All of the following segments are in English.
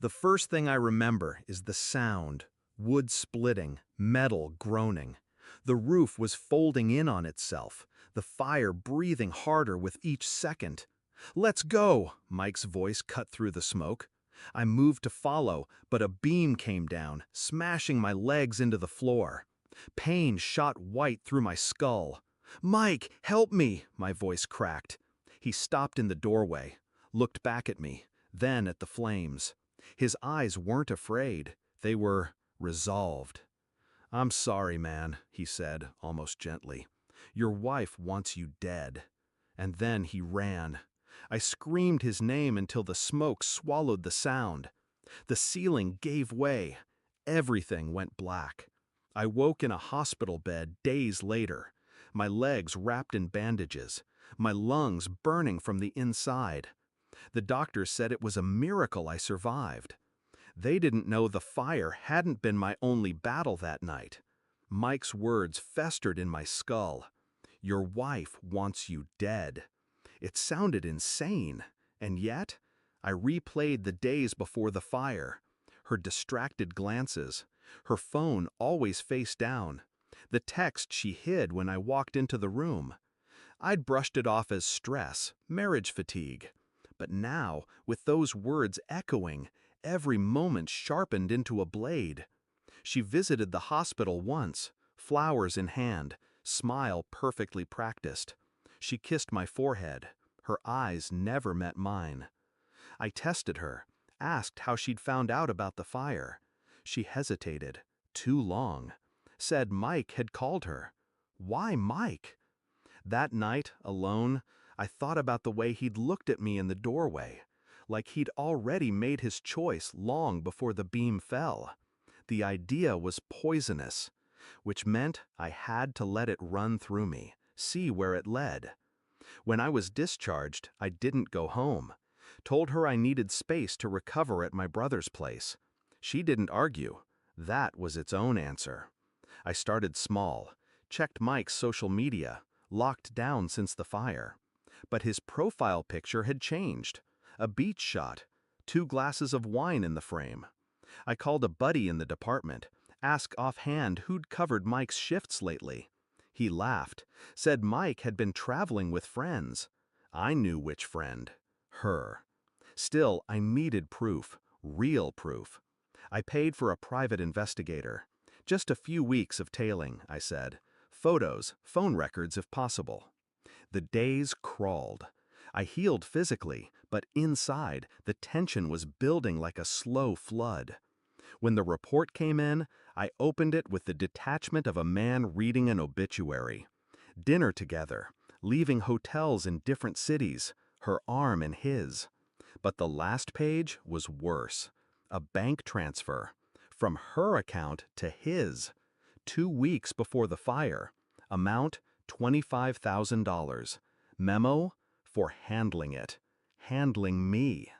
The first thing I remember is the sound, wood splitting, metal groaning. The roof was folding in on itself, the fire breathing harder with each second. "Let's go!" Mike's voice cut through the smoke. I moved to follow, but a beam came down, smashing my legs into the floor. Pain shot white through my skull. "Mike, help me!" my voice cracked. He stopped in the doorway, looked back at me, then at the flames. His eyes weren't afraid, they were resolved. "I'm sorry, man," he said, almost gently. "Your wife wants you dead." And then he ran. I screamed his name until the smoke swallowed the sound. The ceiling gave way. Everything went black. I woke in a hospital bed days later, my legs wrapped in bandages, my lungs burning from the inside. The doctors said it was a miracle I survived. They didn't know the fire hadn't been my only battle that night. Mike's words festered in my skull. "Your wife wants you dead." It sounded insane, and yet, I replayed the days before the fire. Her distracted glances, her phone always face down, the text she hid when I walked into the room. I'd brushed it off as stress, marriage fatigue. But now, with those words echoing, every moment sharpened into a blade. She visited the hospital once, flowers in hand, smile perfectly practiced. She kissed my forehead. Her eyes never met mine. I tested her, asked how she'd found out about the fire. She hesitated, too long. Said Mike had called her. Why Mike? That night, alone, I thought about the way he'd looked at me in the doorway, like he'd already made his choice long before the beam fell. The idea was poisonous, which meant I had to let it run through me, see where it led. When I was discharged, I didn't go home. Told her I needed space to recover at my brother's place. She didn't argue. That was its own answer. I started small, checked Mike's social media, locked down since the fire. But his profile picture had changed. A beach shot, 2 glasses of wine in the frame. I called a buddy in the department, asked offhand who'd covered Mike's shifts lately. He laughed, said Mike had been traveling with friends. I knew which friend. Her. Still, I needed proof, real proof. I paid for a private investigator. Just a few weeks of tailing, I said. Photos, phone records if possible. The days crawled. I healed physically, but inside, the tension was building like a slow flood. When the report came in, I opened it with the detachment of a man reading an obituary. Dinner together, leaving hotels in different cities, her arm in his. But the last page was worse. A bank transfer. From her account to his. 2 weeks before the fire. Amount $25,000. Memo for handling it. Handling me.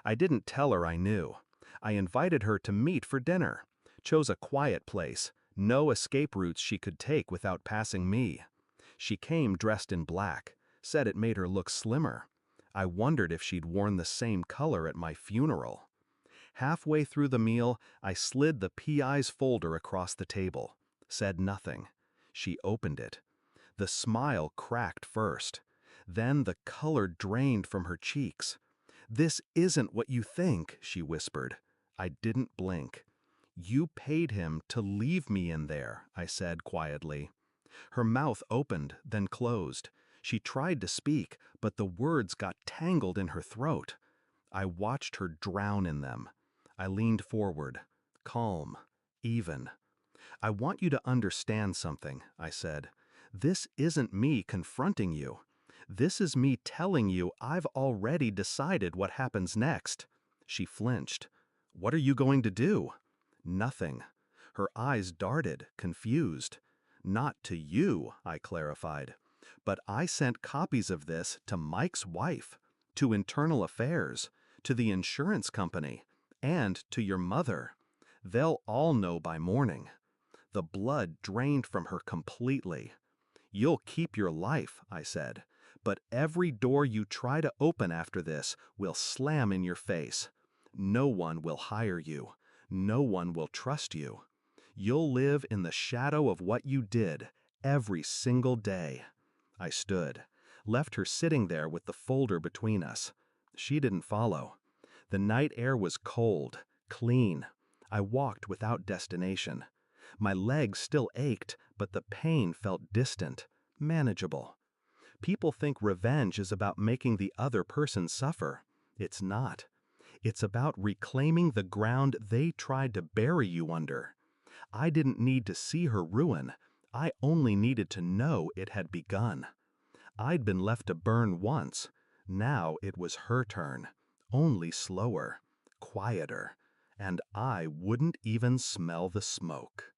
I didn't tell her I knew. I invited her to meet for dinner. Chose a quiet place. No escape routes she could take without passing me. She came dressed in black. Said it made her look slimmer. I wondered if she'd worn the same color at my funeral. Halfway through the meal, I slid the PI's folder across the table. Said nothing. She opened it. The smile cracked first. Then the color drained from her cheeks. "This isn't what you think," she whispered. I didn't blink. "You paid him to leave me in there," I said quietly. Her mouth opened, then closed. She tried to speak, but the words got tangled in her throat. I watched her drown in them. I leaned forward, calm, even. "I want you to understand something," I said. "This isn't me confronting you. This is me telling you I've already decided what happens next." She flinched. "What are you going to do?" "Nothing." Her eyes darted, confused. "Not to you," I clarified. "But I sent copies of this to Mike's wife, to Internal Affairs, to the insurance company, and to your mother. They'll all know by morning." The blood drained from her completely. "You'll keep your life," I said, "but every door you try to open after this will slam in your face. No one will hire you. No one will trust you. You'll live in the shadow of what you did every single day. I stood, left her sitting there with the folder between us. She didn't follow. The night air was cold, clean. I walked without destination. My legs still ached, but the pain felt distant, manageable. People think revenge is about making the other person suffer. It's not. It's about reclaiming the ground they tried to bury you under. I didn't need to see her ruin. I only needed to know it had begun. I'd been left to burn once. Now it was her turn. Only slower, quieter, and I wouldn't even smell the smoke.